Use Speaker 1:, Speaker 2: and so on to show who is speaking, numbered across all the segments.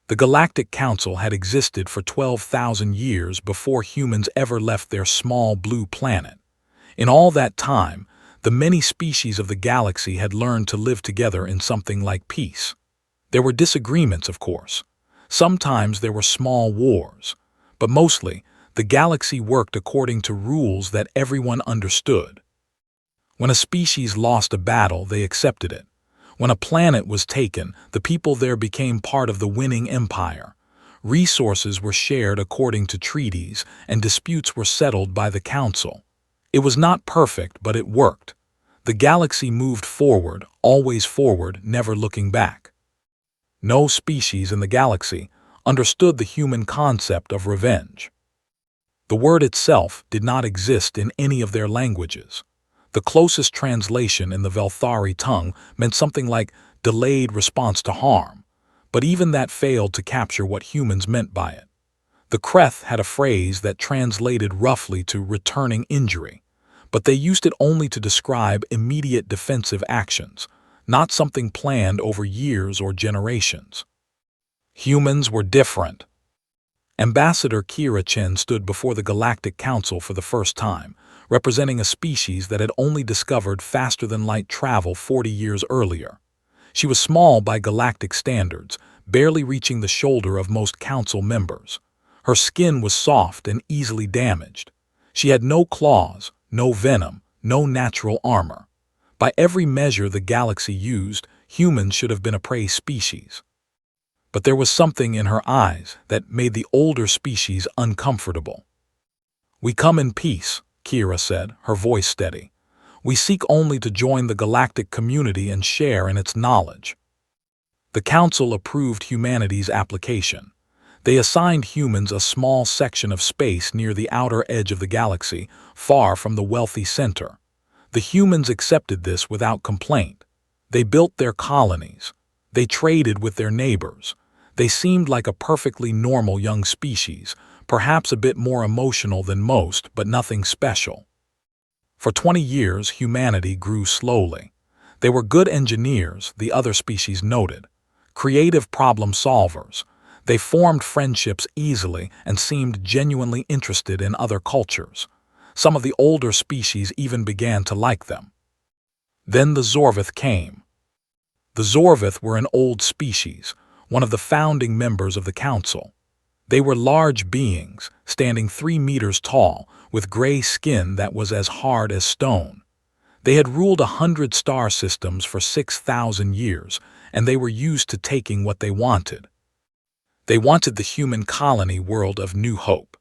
Speaker 1: The Galactic Council had existed for 12,000 years before humans ever left their small blue planet. In all that time, the many species of the galaxy had learned to live together in something like peace. There were disagreements, of course. Sometimes there were small wars, but mostly, the galaxy worked according to rules that everyone understood. When a species lost a battle, they accepted it. When a planet was taken, the people there became part of the winning empire. Resources were shared according to treaties, and disputes were settled by the council. It was not perfect, but it worked. The galaxy moved forward, always forward, never looking back. No species in the galaxy understood the human concept of revenge. The word itself did not exist in any of their languages. The closest translation in the Velthari tongue meant something like delayed response to harm, but even that failed to capture what humans meant by it. The Kreth had a phrase that translated roughly to returning injury, but they used it only to describe immediate defensive actions, not something planned over years or generations. Humans were different. Ambassador Kira Chen stood before the Galactic Council for the first time, representing a species that had only discovered faster-than-light travel 40 years earlier. She was small by galactic standards, barely reaching the shoulder of most council members. Her skin was soft and easily damaged. She had no claws, no venom, no natural armor. By every measure the galaxy used, humans should have been a prey species. But there was something in her eyes that made the older species uncomfortable. "We come in peace," Kira said, her voice steady. "We seek only to join the galactic community and share in its knowledge." The Council approved humanity's application. They assigned humans a small section of space near the outer edge of the galaxy, far from the wealthy center. The humans accepted this without complaint. They built their colonies. They traded with their neighbors. They seemed like a perfectly normal young species, perhaps a bit more emotional than most, but nothing special. For 20 years, humanity grew slowly. They were good engineers, the other species noted. Creative problem solvers. They formed friendships easily and seemed genuinely interested in other cultures. Some of the older species even began to like them. Then the Zorvith came. The Zorvith were an old species, one of the founding members of the Council. They were large beings, standing 3 meters tall, with gray skin that was as hard as stone. They had ruled 100 star systems for 6,000 years, and they were used to taking what they wanted. They wanted the human colony world of New Hope.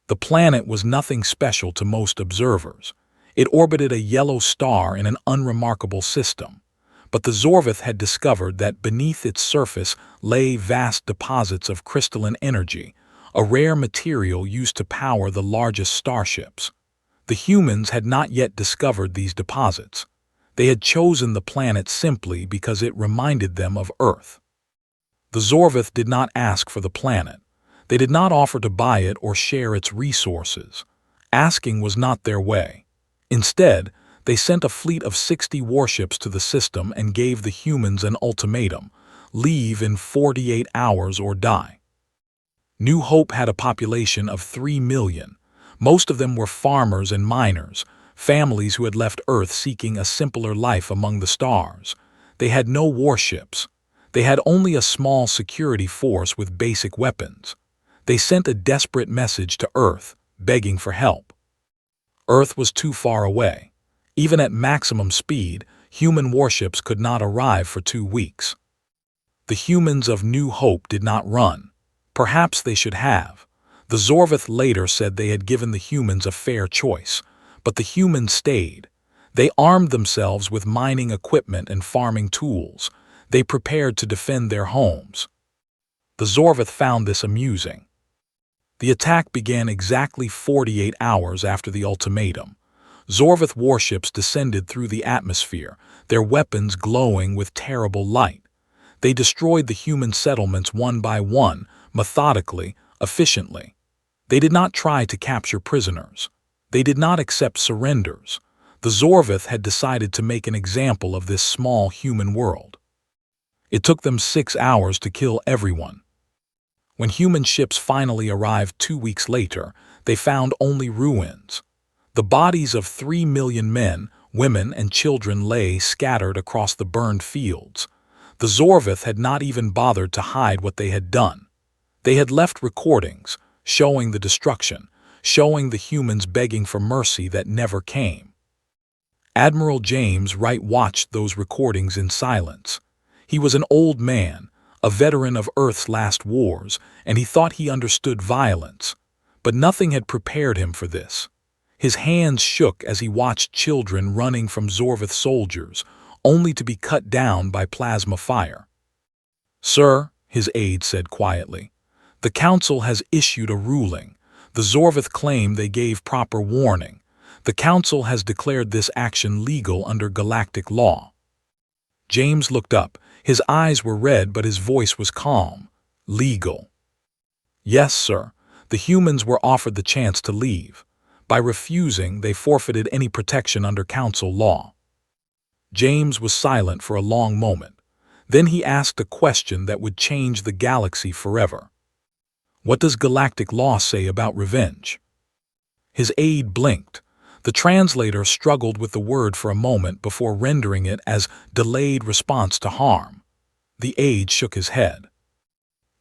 Speaker 1: The planet was nothing special to most observers. It orbited a yellow star in an unremarkable system. But the Zorvith had discovered that beneath its surface lay vast deposits of crystalline energy, a rare material used to power the largest starships. The humans had not yet discovered these deposits. They had chosen the planet simply because it reminded them of Earth. The Zorvith did not ask for the planet. They did not offer to buy it or share its resources. Asking was not their way. Instead, they sent a fleet of 60 warships to the system and gave the humans an ultimatum: leave in 48 hours or die. New Hope had a population of 3 million. Most of them were farmers and miners, families who had left Earth seeking a simpler life among the stars. They had no warships. They had only a small security force with basic weapons. They sent a desperate message to Earth, begging for help. Earth was too far away. Even at maximum speed, human warships could not arrive for 2 weeks. The humans of New Hope did not run. Perhaps they should have. The Zorvith later said they had given the humans a fair choice, but the humans stayed. They armed themselves with mining equipment and farming tools. They prepared to defend their homes. The Zorvith found this amusing. The attack began exactly 48 hours after the ultimatum. Zorvith warships descended through the atmosphere, their weapons glowing with terrible light. They destroyed the human settlements one by one, methodically, efficiently. They did not try to capture prisoners. They did not accept surrenders. The Zorvith had decided to make an example of this small human world. It took them 6 hours to kill everyone. When human ships finally arrived 2 weeks later, they found only ruins. The bodies of 3 million men, women, and children lay scattered across the burned fields. The Zorvith had not even bothered to hide what they had done. They had left recordings, showing the destruction, showing the humans begging for mercy that never came. Admiral James Wright watched those recordings in silence. He was an old man, a veteran of Earth's last wars, and he thought he understood violence. But nothing had prepared him for this. His hands shook as he watched children running from Zorvith soldiers, only to be cut down by plasma fire. "Sir," his aide said quietly, "the Council has issued a ruling. The Zorvith claim they gave proper warning. The Council has declared this action legal under galactic law." James looked up. His eyes were red, but his voice was calm. "Legal?" "Yes, sir. The humans were offered the chance to leave. By refusing, they forfeited any protection under Council law." James was silent for a long moment. Then he asked a question that would change the galaxy forever. "What does galactic law say about revenge?" His aide blinked. The translator struggled with the word for a moment before rendering it as delayed response to harm. The aide shook his head.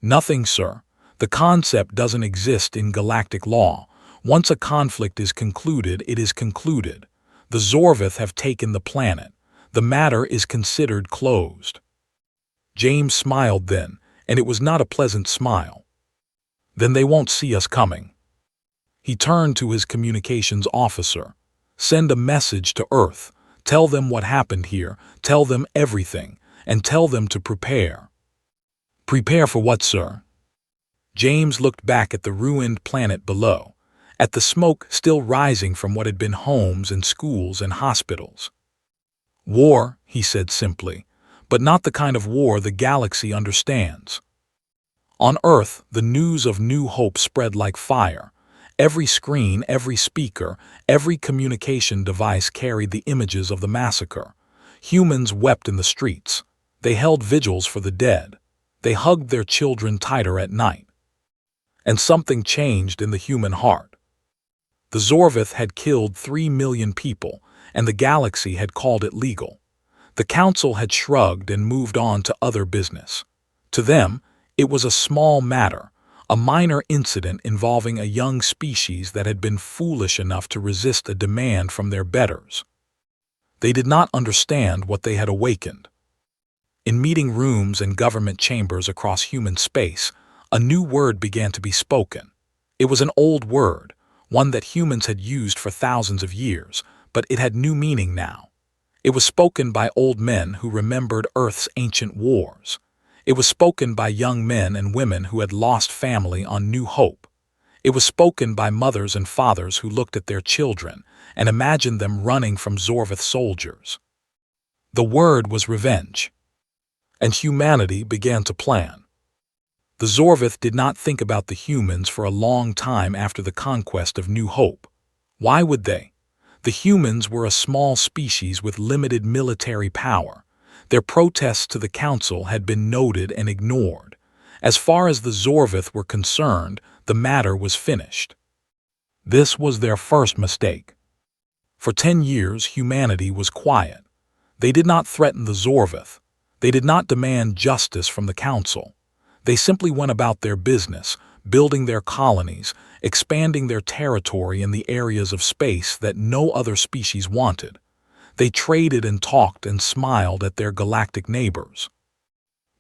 Speaker 1: "Nothing, sir. The concept doesn't exist in galactic law. Once a conflict is concluded, it is concluded. The Zorvith have taken the planet. The matter is considered closed." James smiled then, and it was not a pleasant smile. "Then they won't see us coming." He turned to his communications officer. "Send a message to Earth. Tell them what happened here. Tell them everything. And tell them to prepare." "Prepare for what, sir?" James looked back at the ruined planet below, at the smoke still rising from what had been homes and schools and hospitals. "War," he said simply, "but not the kind of war the galaxy understands." On Earth, the news of New Hope spread like fire. Every screen, every speaker, every communication device carried the images of the massacre. Humans wept in the streets. They held vigils for the dead. They hugged their children tighter at night. And something changed in the human heart. The Zorvith had killed 3 million people, and the galaxy had called it legal. The Council had shrugged and moved on to other business. To them, it was a small matter, a minor incident involving a young species that had been foolish enough to resist a demand from their betters. They did not understand what they had awakened. In meeting rooms and government chambers across human space, a new word began to be spoken. It was an old word, one that humans had used for thousands of years, but it had new meaning now. It was spoken by old men who remembered Earth's ancient wars. It was spoken by young men and women who had lost family on New Hope. It was spoken by mothers and fathers who looked at their children and imagined them running from Zorvith soldiers. The word was revenge. And humanity began to plan. The Zorvith did not think about the humans for a long time after the conquest of New Hope. Why would they? The humans were a small species with limited military power. Their protests to the Council had been noted and ignored. As far as the Zorvith were concerned, the matter was finished. This was their first mistake. For 10 years, humanity was quiet. They did not threaten the Zorvith. They did not demand justice from the Council. They simply went about their business, building their colonies, expanding their territory in the areas of space that no other species wanted. They traded and talked and smiled at their galactic neighbors.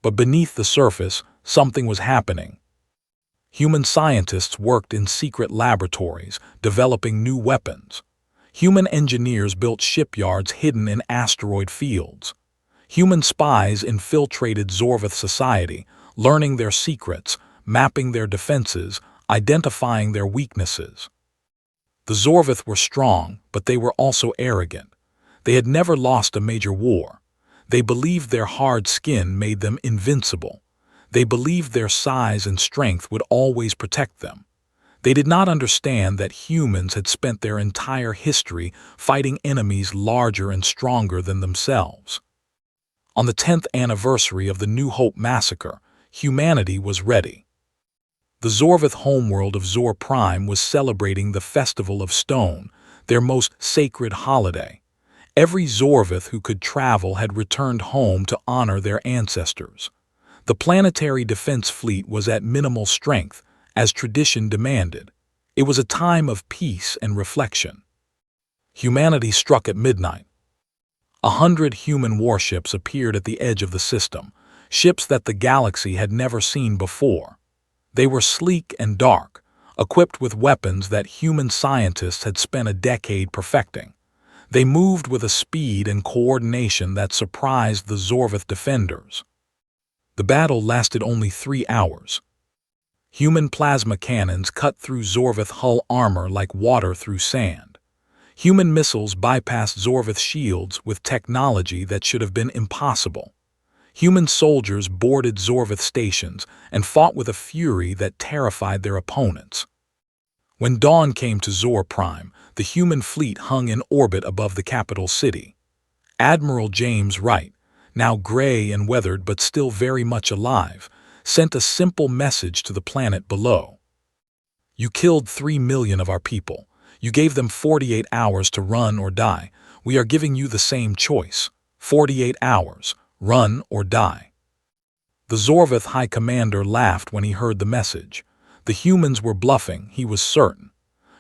Speaker 1: But beneath the surface, something was happening. Human scientists worked in secret laboratories, developing new weapons. Human engineers built shipyards hidden in asteroid fields. Human spies infiltrated Zorvith society, learning their secrets, mapping their defenses, identifying their weaknesses. The Zorvith were strong, but they were also arrogant. They had never lost a major war. They believed their hard skin made them invincible. They believed their size and strength would always protect them. They did not understand that humans had spent their entire history fighting enemies larger and stronger than themselves. On the 10th anniversary of the New Hope massacre, humanity was ready. The Zorvith homeworld of Zor Prime was celebrating the Festival of Stone, their most sacred holiday. Every Zorvith who could travel had returned home to honor their ancestors. The planetary defense fleet was at minimal strength, as tradition demanded. It was a time of peace and reflection. Humanity struck at midnight. 100 human warships appeared at the edge of the system, ships that the galaxy had never seen before. They were sleek and dark, equipped with weapons that human scientists had spent a decade perfecting. They moved with a speed and coordination that surprised the Zorvith defenders. The battle lasted only 3 hours. Human plasma cannons cut through Zorvith hull armor like water through sand. Human missiles bypassed Zorvith shields with technology that should have been impossible. Human soldiers boarded Zorvith stations and fought with a fury that terrified their opponents. When dawn came to Zor Prime, the human fleet hung in orbit above the capital city. Admiral James Wright, now gray and weathered but still very much alive, sent a simple message to the planet below. "You killed 3 million of our people. You gave them 48 hours to run or die. We are giving you the same choice. 48 hours, run or die." The Zorvith High Commander laughed when he heard the message. The humans were bluffing, he was certain.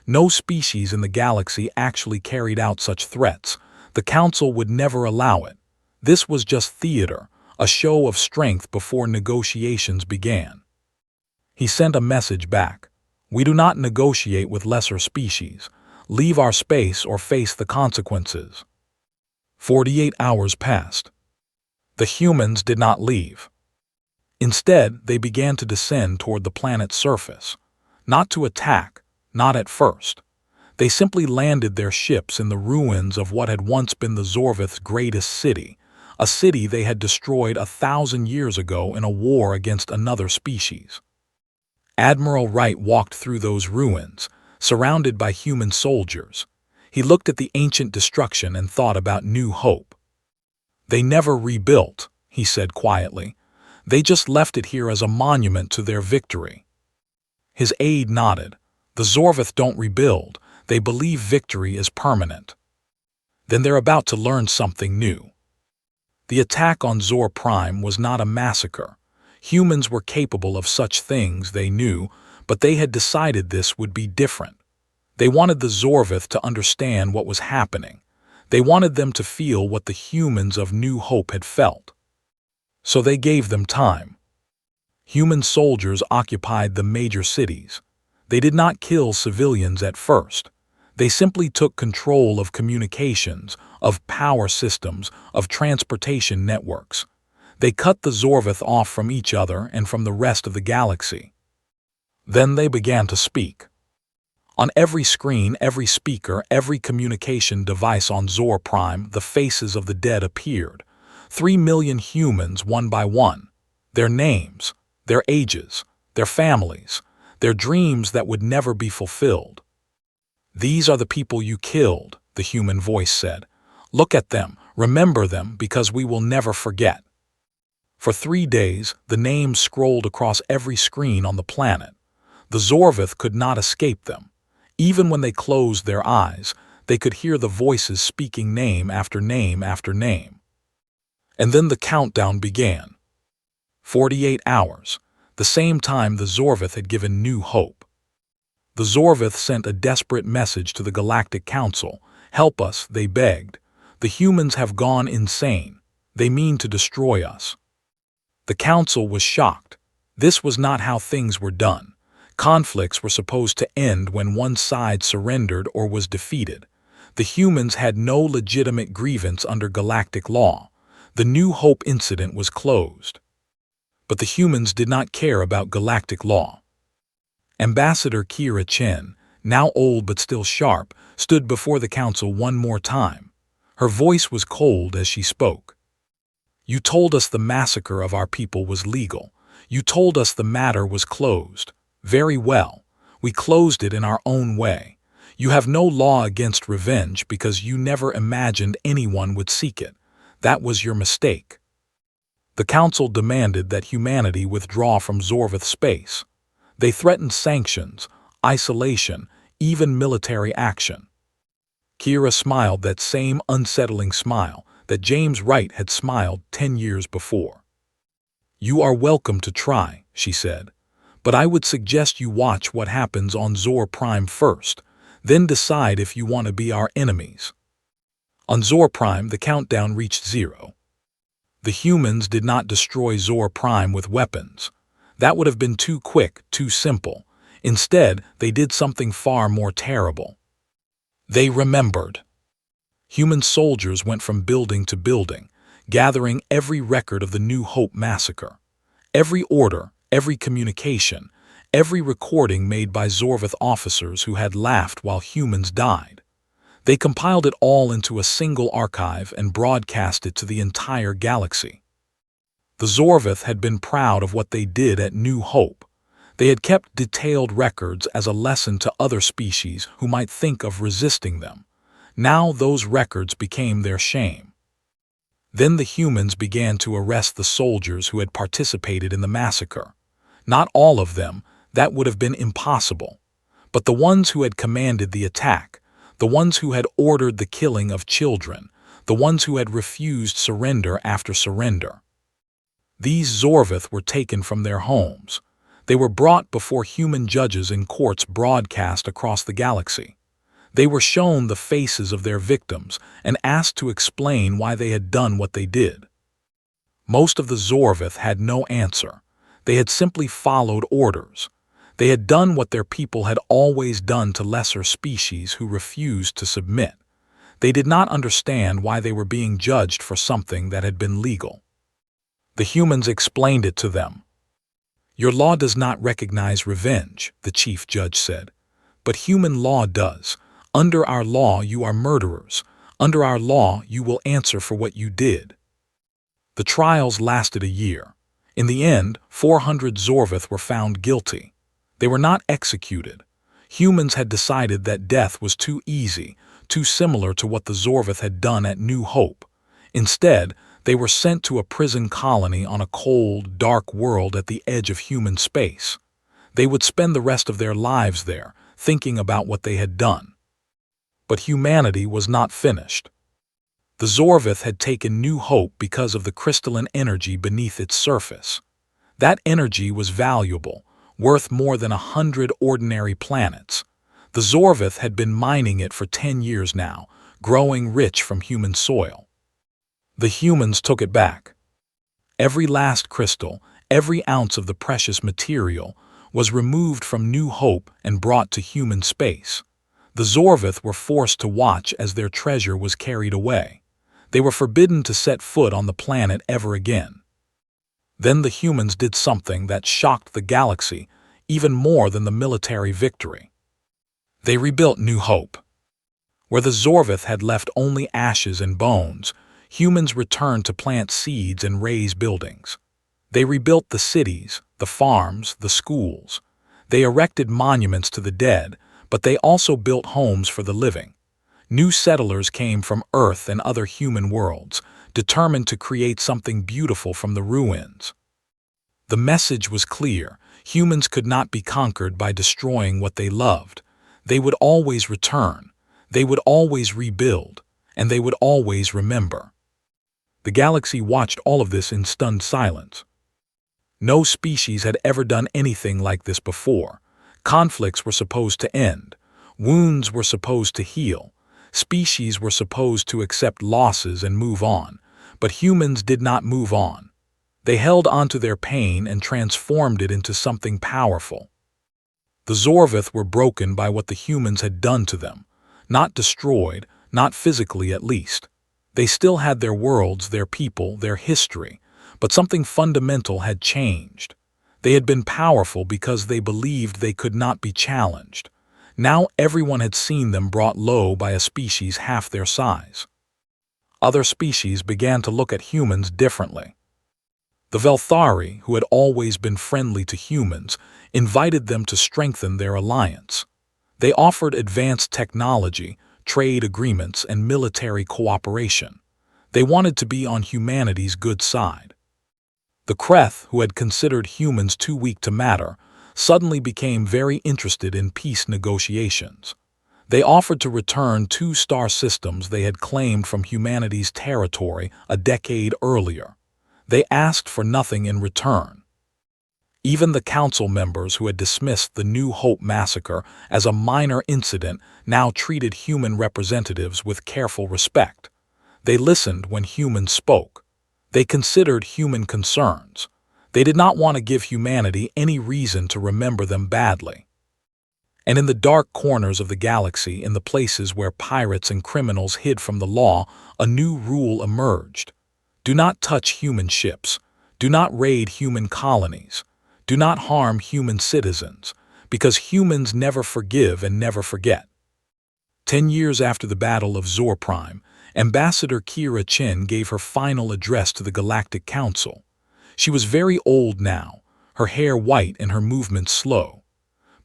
Speaker 1: No species in the galaxy actually carried out such threats. The Council would never allow it. This was just theater, a show of strength before negotiations began. He sent a message back. "We do not negotiate with lesser species. Leave our space or face the consequences." 48 hours passed. The humans did not leave. Instead, they began to descend toward the planet's surface. Not to attack, not at first. They simply landed their ships in the ruins of what had once been the Zorvith's greatest city, a city they had destroyed 1,000 years ago in a war against another species. Admiral Wright walked through those ruins, surrounded by human soldiers. He looked at the ancient destruction and thought about new hope. "They never rebuilt," he said quietly. "They just left it here as a monument to their victory." His aide nodded. "The Zorvith don't rebuild. They believe victory is permanent." "Then they're about to learn something new." The attack on Zor Prime was not a massacre. Humans were capable of such things, they knew, but they had decided this would be different. They wanted the Zorvith to understand what was happening. They wanted them to feel what the humans of New Hope had felt. So they gave them time. Human soldiers occupied the major cities. They did not kill civilians at first. They simply took control of communications, of power systems, of transportation networks. They cut the Zorvith off from each other and from the rest of the galaxy. Then they began to speak. On every screen, every speaker, every communication device on Zor Prime, the faces of the dead appeared. 3 million humans, one by one. Their names, their ages, their families, their dreams that would never be fulfilled. "These are the people you killed," the human voice said. "Look at them, remember them, because we will never forget." For 3 days, the names scrolled across every screen on the planet. The Zorvith could not escape them. Even when they closed their eyes, they could hear the voices speaking name after name after name. And then the countdown began. 48 hours, the same time the Zorvith had given New Hope. The Zorvith sent a desperate message to the Galactic Council. "Help us," they begged. "The humans have gone insane. They mean to destroy us." The Council was shocked. This was not how things were done. Conflicts were supposed to end when one side surrendered or was defeated. The humans had no legitimate grievance under galactic law. The New Hope incident was closed. But the humans did not care about galactic law. Ambassador Kira Chen, now old but still sharp, stood before the council one more time. Her voice was cold as she spoke. "You told us the massacre of our people was legal. You told us the matter was closed. Very well. We closed it in our own way. You have no law against revenge because you never imagined anyone would seek it. That was your mistake." The council demanded that humanity withdraw from Zorvith space. They threatened sanctions, isolation, even military action. Kira smiled that same unsettling smile that James Wright had smiled 10 years before. "You are welcome to try," she said, "but I would suggest you watch what happens on Zor Prime first, then decide if you want to be our enemies." On Zor Prime, the countdown reached 0. The humans did not destroy Zor Prime with weapons. That would have been too quick, too simple. Instead, they did something far more terrible. They remembered. Human soldiers went from building to building, gathering every record of the New Hope massacre. Every order, every communication, every recording made by Zorvith officers who had laughed while humans died. They compiled it all into a single archive and broadcast it to the entire galaxy. The Zorvith had been proud of what they did at New Hope. They had kept detailed records as a lesson to other species who might think of resisting them. Now those records became their shame. Then the humans began to arrest the soldiers who had participated in the massacre. Not all of them, that would have been impossible. But the ones who had commanded the attack, the ones who had ordered the killing of children, the ones who had refused surrender after surrender. These Zorvith were taken from their homes. They were brought before human judges in courts broadcast across the galaxy. They were shown the faces of their victims and asked to explain why they had done what they did. Most of the Zorvith had no answer. They had simply followed orders. They had done what their people had always done to lesser species who refused to submit. They did not understand why they were being judged for something that had been legal. The humans explained it to them. "Your law does not recognize revenge," the chief judge said. "But human law does. Under our law, you are murderers. Under our law, you will answer for what you did." The trials lasted a year. In the end, 400 Zorvith were found guilty. They were not executed. Humans had decided that death was too easy, too similar to what the Zorvith had done at New Hope. Instead, they were sent to a prison colony on a cold, dark world at the edge of human space. They would spend the rest of their lives there, thinking about what they had done. But humanity was not finished. The Zorvith had taken New Hope because of the crystalline energy beneath its surface. That energy was valuable, worth more than 100 ordinary planets. The Zorvith had been mining it for 10 years now, growing rich from human soil. The humans took it back. Every last crystal, every ounce of the precious material, was removed from New Hope and brought to human space. The Zorvith were forced to watch as their treasure was carried away. They were forbidden to set foot on the planet ever again. Then the humans did something that shocked the galaxy even more than the military victory. They rebuilt New Hope. Where the Zorvith had left only ashes and bones, humans returned to plant seeds and raise buildings. They rebuilt the cities, the farms, the schools. They erected monuments to the dead, but they also built homes for the living. New settlers came from Earth and other human worlds, determined to create something beautiful from the ruins. The message was clear: humans could not be conquered by destroying what they loved. They would always return, they would always rebuild, and they would always remember. The galaxy watched all of this in stunned silence. No species had ever done anything like this before. Conflicts were supposed to end. Wounds were supposed to heal. Species were supposed to accept losses and move on. But humans did not move on. They held onto their pain and transformed it into something powerful. The Zorvith were broken by what the humans had done to them. Not destroyed, not physically at least. They still had their worlds, their people, their history, but something fundamental had changed. They had been powerful because they believed they could not be challenged. Now everyone had seen them brought low by a species half their size. Other species began to look at humans differently. The Velthari, who had always been friendly to humans, invited them to strengthen their alliance. They offered advanced technology, trade agreements, and military cooperation. They wanted to be on humanity's good side. The Kreth, who had considered humans too weak to matter, suddenly became very interested in peace negotiations. They offered to return 2 star systems they had claimed from humanity's territory a decade earlier. They asked for nothing in return. Even the council members who had dismissed the New Hope massacre as a minor incident now treated human representatives with careful respect. They listened when humans spoke. They considered human concerns. They did not want to give humanity any reason to remember them badly. And in the dark corners of the galaxy, in the places where pirates and criminals hid from the law, a new rule emerged. Do not touch human ships. Do not raid human colonies. Do not harm human citizens, because humans never forgive and never forget. 10 years after the Battle of Zor Prime, Ambassador Kira Chen gave her final address to the Galactic Council. She was very old now, her hair white and her movements slow.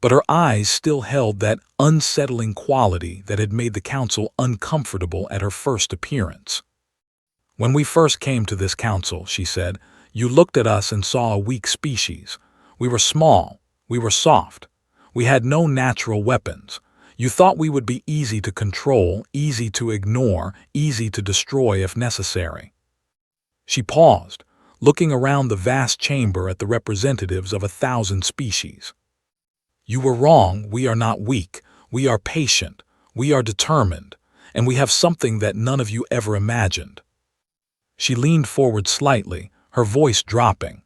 Speaker 1: But her eyes still held that unsettling quality that had made the council uncomfortable at her first appearance. When we first came to this council, she said, you looked at us and saw a weak species. We were small, we were soft, we had no natural weapons. You thought we would be easy to control, easy to ignore, easy to destroy if necessary. She paused, looking around the vast chamber at the representatives of 1,000 species. You were wrong, we are not weak, we are patient, we are determined, and we have something that none of you ever imagined. She leaned forward slightly, her voice dropping.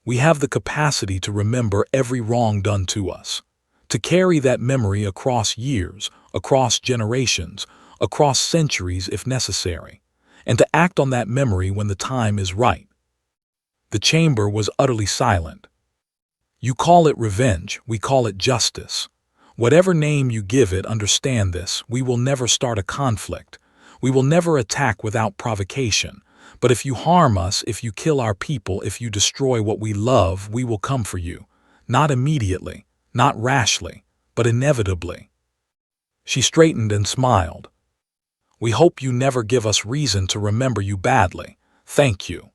Speaker 1: We have the capacity to remember every wrong done to us, to carry that memory across years, across generations, across centuries if necessary, and to act on that memory when the time is right. The chamber was utterly silent. You call it revenge, we call it justice. Whatever name you give it, understand this, we will never start a conflict. We will never attack without provocation. But if you harm us, if you kill our people, if you destroy what we love, we will come for you. Not immediately, not rashly, but inevitably. She straightened and smiled. We hope you never give us reason to remember you badly. Thank you.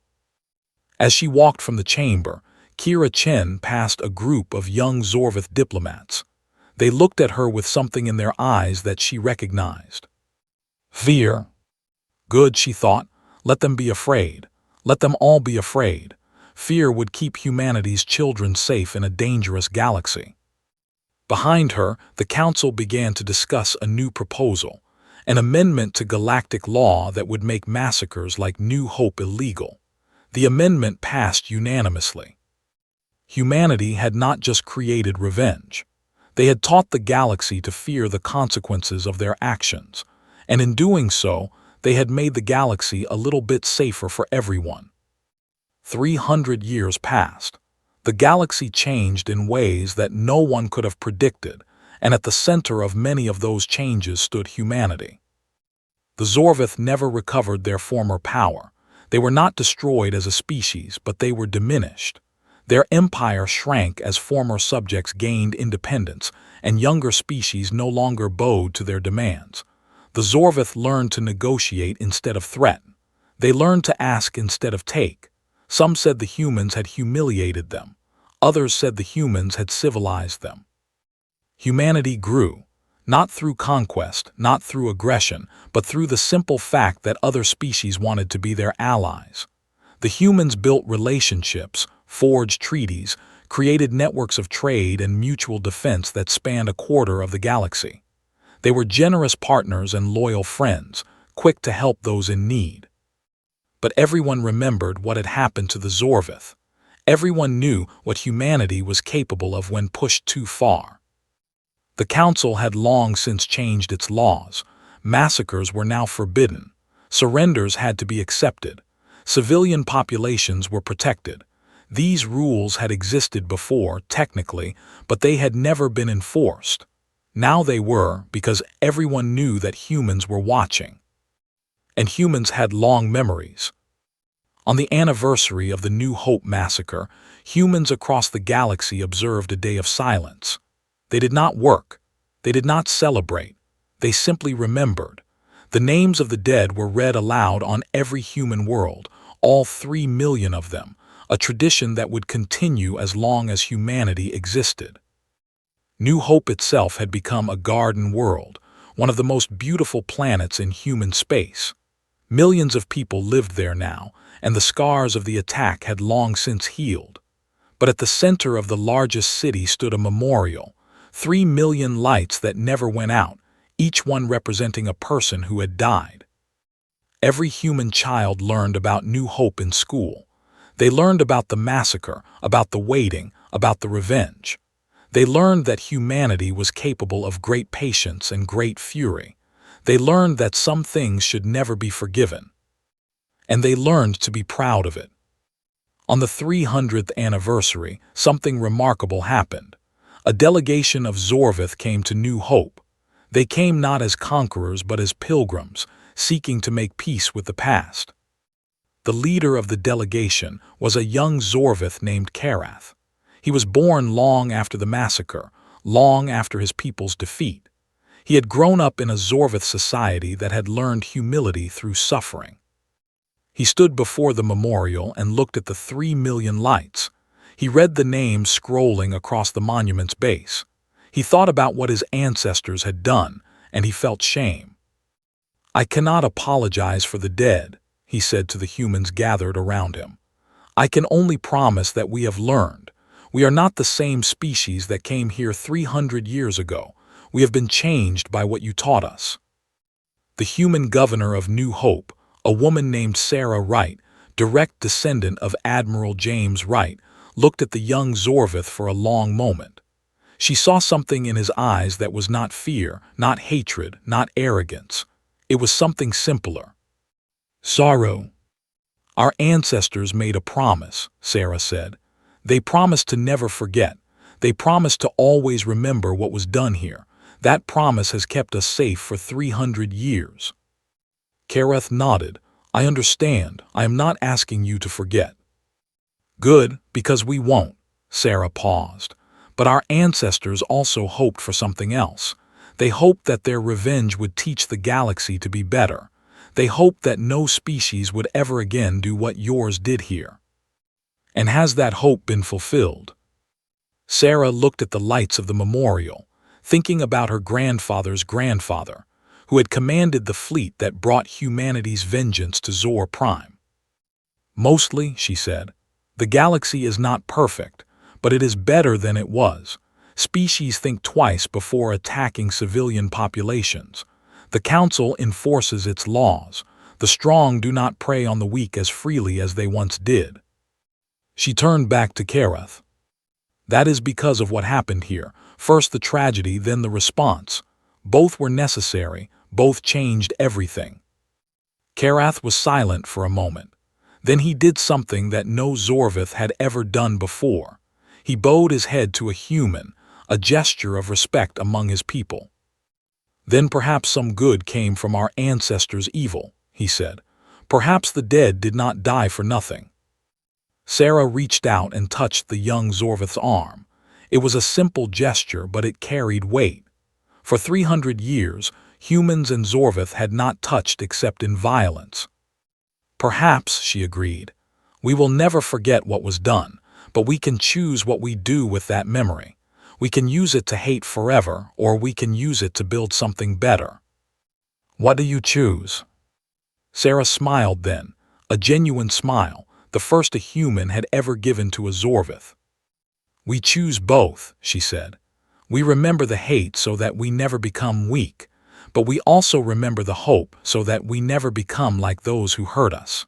Speaker 1: As she walked from the chamber, Kira Chen passed a group of young Zorvith diplomats. They looked at her with something in their eyes that she recognized. Fear. Good, she thought. Let them be afraid. Let them all be afraid. Fear would keep humanity's children safe in a dangerous galaxy. Behind her, the council began to discuss a new proposal, an amendment to galactic law that would make massacres like New Hope illegal. The amendment passed unanimously. Humanity had not just created revenge. They had taught the galaxy to fear the consequences of their actions, and in doing so, they had made the galaxy a little bit safer for everyone. 300 years passed. The galaxy changed in ways that no one could have predicted, and at the center of many of those changes stood humanity. The Zorvith never recovered their former power. They were not destroyed as a species, but they were diminished. Their empire shrank as former subjects gained independence, and younger species no longer bowed to their demands. The Zorvith learned to negotiate instead of threaten. They learned to ask instead of take. Some said the humans had humiliated them. Others said the humans had civilized them. Humanity grew, not through conquest, not through aggression, but through the simple fact that other species wanted to be their allies. The humans built relationships, forged treaties, created networks of trade and mutual defense that spanned a quarter of the galaxy. They were generous partners and loyal friends, quick to help those in need. But everyone remembered what had happened to the Zorvith. Everyone knew what humanity was capable of when pushed too far. The Council had long since changed its laws. Massacres were now forbidden. Surrenders had to be accepted. Civilian populations were protected. These rules had existed before, technically, but they had never been enforced. Now they were, because everyone knew that humans were watching. And humans had long memories. On the anniversary of the New Hope massacre, humans across the galaxy observed a day of silence. They did not work. They did not celebrate. They simply remembered. The names of the dead were read aloud on every human world, all 3 million of them, a tradition that would continue as long as humanity existed. New Hope itself had become a garden world, one of the most beautiful planets in human space. Millions of people lived there now, and the scars of the attack had long since healed. But at the center of the largest city stood a memorial, 3 million lights that never went out, each one representing a person who had died. Every human child learned about New Hope in school. They learned about the massacre, about the waiting, about the revenge. They learned that humanity was capable of great patience and great fury. They learned that some things should never be forgiven. And they learned to be proud of it. On the 300th anniversary, something remarkable happened. A delegation of Zorvith came to New Hope. They came not as conquerors but as pilgrims, seeking to make peace with the past. The leader of the delegation was a young Zorvith named Karath. He was born long after the massacre, long after his people's defeat. He had grown up in a Zorvith society that had learned humility through suffering. He stood before the memorial and looked at the 3 million lights. He read the names scrolling across the monument's base. He thought about what his ancestors had done, and he felt shame. "I cannot apologize for the dead," he said to the humans gathered around him. "I can only promise that we have learned. We are not the same species that came here 300 years ago. We have been changed by what you taught us." The human governor of New Hope, a woman named Sarah Wright, direct descendant of Admiral James Wright, looked at the young Zorvith for a long moment. She saw something in his eyes that was not fear, not hatred, not arrogance. It was something simpler. Sorrow. "Our ancestors made a promise," Sarah said. "They promised to never forget. They promised to always remember what was done here. That promise has kept us safe for 300 years. Karath nodded. "I understand. I am not asking you to forget." "Good, because we won't." Sarah paused. "But our ancestors also hoped for something else. They hoped that their revenge would teach the galaxy to be better. They hoped that no species would ever again do what yours did here. And has that hope been fulfilled?" Sarah looked at the lights of the memorial, thinking about her grandfather's grandfather, who had commanded the fleet that brought humanity's vengeance to Zor Prime. "Mostly," she said. "The galaxy is not perfect, but it is better than it was. Species think twice before attacking civilian populations. The Council enforces its laws. The strong do not prey on the weak as freely as they once did." She turned back to Karath. "That is because of what happened here. First the tragedy, then the response. Both were necessary, both changed everything." Karath was silent for a moment. Then he did something that no Zorvith had ever done before. He bowed his head to a human, a gesture of respect among his people. "Then perhaps some good came from our ancestors' evil," he said. "Perhaps the dead did not die for nothing." Sarah reached out and touched the young Zorvith's arm. It was a simple gesture, but it carried weight. For 300 years, humans and Zorvith had not touched except in violence. "Perhaps," she agreed. "We will never forget what was done, but we can choose what we do with that memory. We can use it to hate forever, or we can use it to build something better." "What do you choose?" Sarah smiled then, a genuine smile, the first a human had ever given to a Zorvith. "We choose both," she said. "We remember the hate so that we never become weak, but we also remember the hope so that we never become like those who hurt us."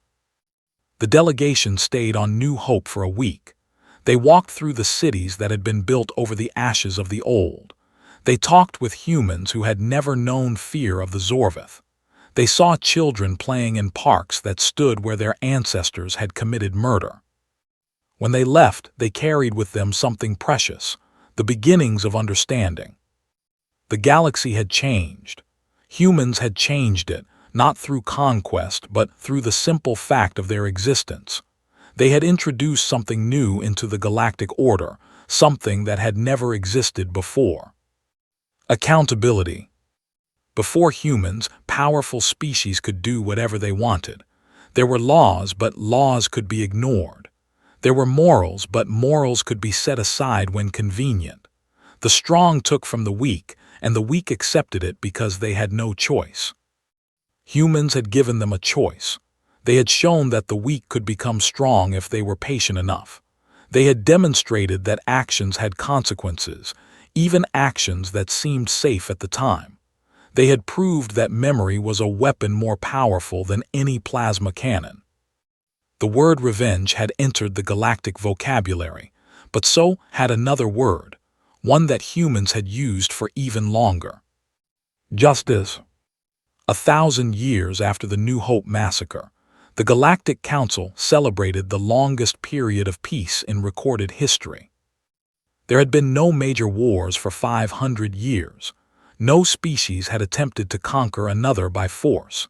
Speaker 1: The delegation stayed on New Hope for a week. They walked through the cities that had been built over the ashes of the old. They talked with humans who had never known fear of the Zorvith. They saw children playing in parks that stood where their ancestors had committed murder. When they left, they carried with them something precious, the beginnings of understanding. The galaxy had changed. Humans had changed it, not through conquest, but through the simple fact of their existence. They had introduced something new into the galactic order, something that had never existed before. Accountability. Before humans, powerful species could do whatever they wanted. There were laws, but laws could be ignored. There were morals, but morals could be set aside when convenient. The strong took from the weak, and the weak accepted it because they had no choice. Humans had given them a choice. They had shown that the weak could become strong if they were patient enough. They had demonstrated that actions had consequences, even actions that seemed safe at the time. They had proved that memory was a weapon more powerful than any plasma cannon. The word revenge had entered the galactic vocabulary, but so had another word, one that humans had used for even longer: justice. 1,000 years after the New Hope massacre, the Galactic Council celebrated the longest period of peace in recorded history. There had been no major wars for 500 years. No species had attempted to conquer another by force.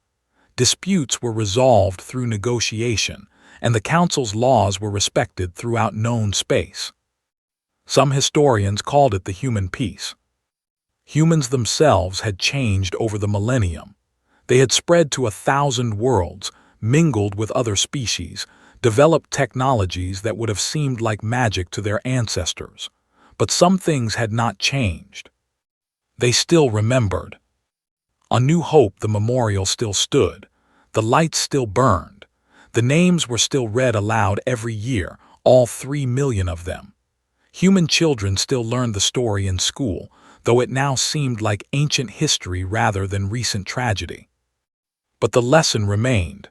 Speaker 1: Disputes were resolved through negotiation, and the Council's laws were respected throughout known space. Some historians called it the human peace. Humans themselves had changed over the millennium. They had spread to 1,000 worlds, mingled with other species, developed technologies that would have seemed like magic to their ancestors. But some things had not changed. They still remembered. On New Hope, the memorial still stood. The lights still burned. The names were still read aloud every year, all 3 million of them. Human children still learned the story in school, though it now seemed like ancient history rather than recent tragedy. But the lesson remained.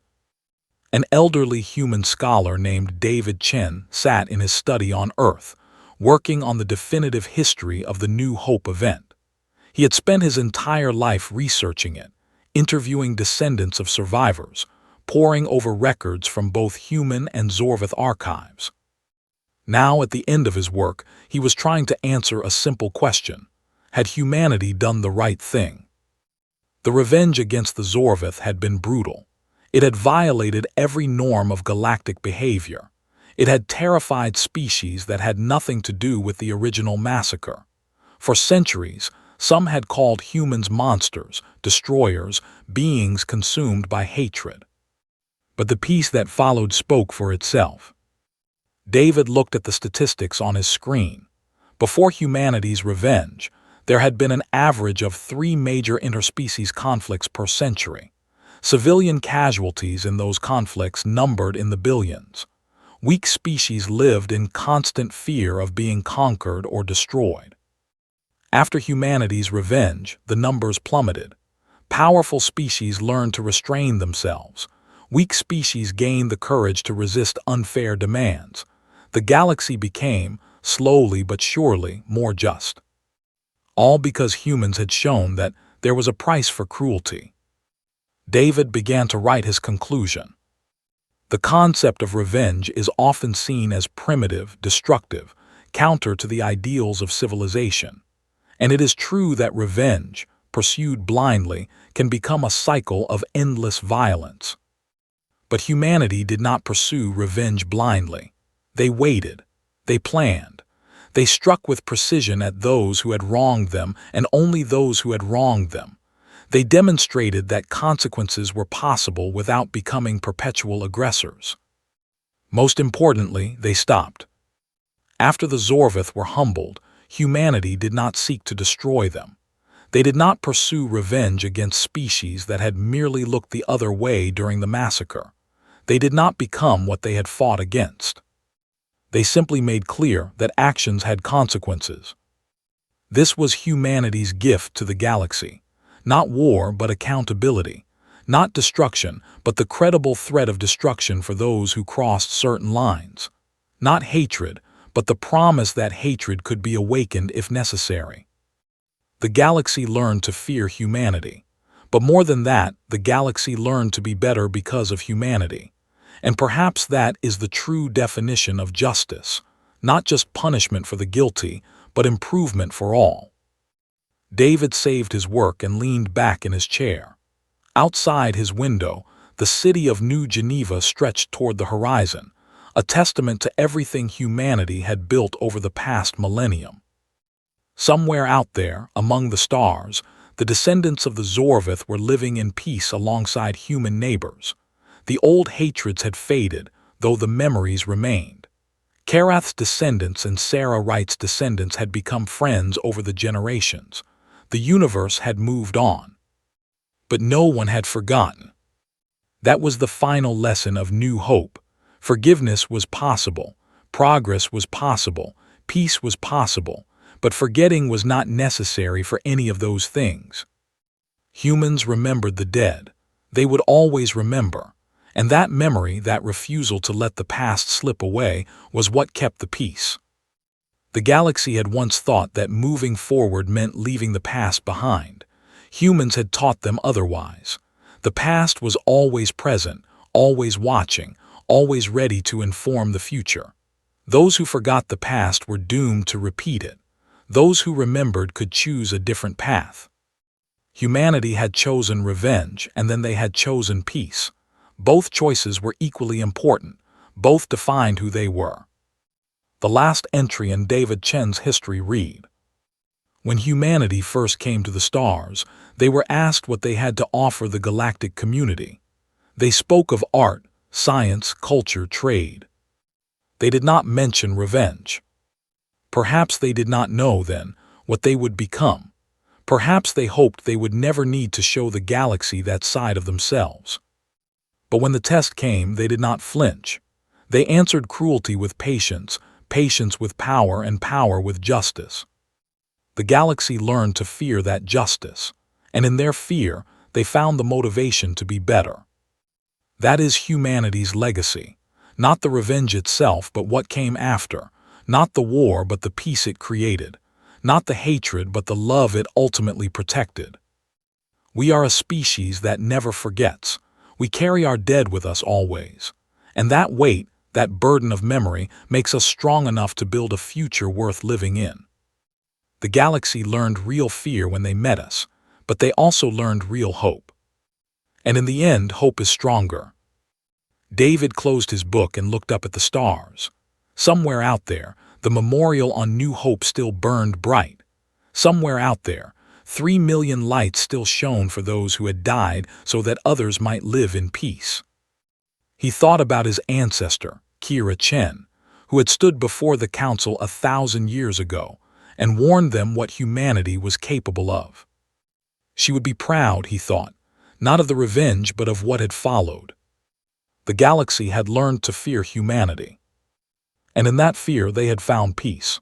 Speaker 1: An elderly human scholar named David Chen sat in his study on Earth, working on the definitive history of the New Hope event. He had spent his entire life researching it, interviewing descendants of survivors, poring over records from both human and Zorvith archives. Now, at the end of his work, he was trying to answer a simple question: had humanity done the right thing? The revenge against the Zorvith had been brutal. It had violated every norm of galactic behavior. It had terrified species that had nothing to do with the original massacre. For centuries, some had called humans monsters, destroyers, beings consumed by hatred. But the peace that followed spoke for itself. David looked at the statistics on his screen. Before humanity's revenge, there had been an average of 3 major interspecies conflicts per century. Civilian casualties in those conflicts numbered in the billions. Weak species lived in constant fear of being conquered or destroyed. After humanity's revenge, the numbers plummeted. Powerful species learned to restrain themselves. Weak species gained the courage to resist unfair demands. The galaxy became, slowly but surely, more just. All because humans had shown that there was a price for cruelty. David began to write his conclusion. The concept of revenge is often seen as primitive, destructive, counter to the ideals of civilization. And it is true that revenge, pursued blindly, can become a cycle of endless violence. But humanity did not pursue revenge blindly. They waited. They planned. They struck with precision at those who had wronged them and only those who had wronged them. They demonstrated that consequences were possible without becoming perpetual aggressors. Most importantly, they stopped. After the Zorvith were humbled, humanity did not seek to destroy them. They did not pursue revenge against species that had merely looked the other way during the massacre. They did not become what they had fought against. They simply made clear that actions had consequences. This was humanity's gift to the galaxy. Not war, but accountability. Not destruction, but the credible threat of destruction for those who crossed certain lines. Not hatred, but the promise that hatred could be awakened if necessary. The galaxy learned to fear humanity. But more than that, the galaxy learned to be better because of humanity. And perhaps that is the true definition of justice, not just punishment for the guilty, but improvement for all. David saved his work and leaned back in his chair. Outside his window, the city of New Geneva stretched toward the horizon, a testament to everything humanity had built over the past millennium. Somewhere out there, among the stars, the descendants of the Zorvith were living in peace alongside human neighbors. The old hatreds had faded, though the memories remained. Karath's descendants and Sarah Wright's descendants had become friends over the generations. The universe had moved on. But no one had forgotten. That was the final lesson of New Hope. Forgiveness was possible, progress was possible, peace was possible, but forgetting was not necessary for any of those things. Humans remembered the dead. They would always remember. And that memory, that refusal to let the past slip away, was what kept the peace. The galaxy had once thought that moving forward meant leaving the past behind. Humans had taught them otherwise. The past was always present, always watching, always ready to inform the future. Those who forgot the past were doomed to repeat it. Those who remembered could choose a different path. Humanity had chosen revenge, and then they had chosen peace. Both choices were equally important. Both defined who they were. The last entry in David Chen's history read, "When humanity first came to the stars, they were asked what they had to offer the galactic community. They spoke of art, science, culture, trade. They did not mention revenge. Perhaps they did not know then what they would become. Perhaps they hoped they would never need to show the galaxy that side of themselves. But when the test came, they did not flinch. They answered cruelty with patience, patience with power, and power with justice. The galaxy learned to fear that justice, and in their fear, they found the motivation to be better. That is humanity's legacy, not the revenge itself, but what came after, not the war, but the peace it created, not the hatred, but the love it ultimately protected. We are a species that never forgets. We carry our dead with us always. And that weight, that burden of memory, makes us strong enough to build a future worth living in. The galaxy learned real fear when they met us, but they also learned real hope. And in the end, hope is stronger." David closed his book and looked up at the stars. Somewhere out there, the memorial on New Hope still burned bright. Somewhere out there, 3 million lights still shone for those who had died so that others might live in peace. He thought about his ancestor, Kira Chen, who had stood before the council 1,000 years ago and warned them what humanity was capable of. She would be proud, he thought, not of the revenge but of what had followed. The galaxy had learned to fear humanity. And in that fear they had found peace.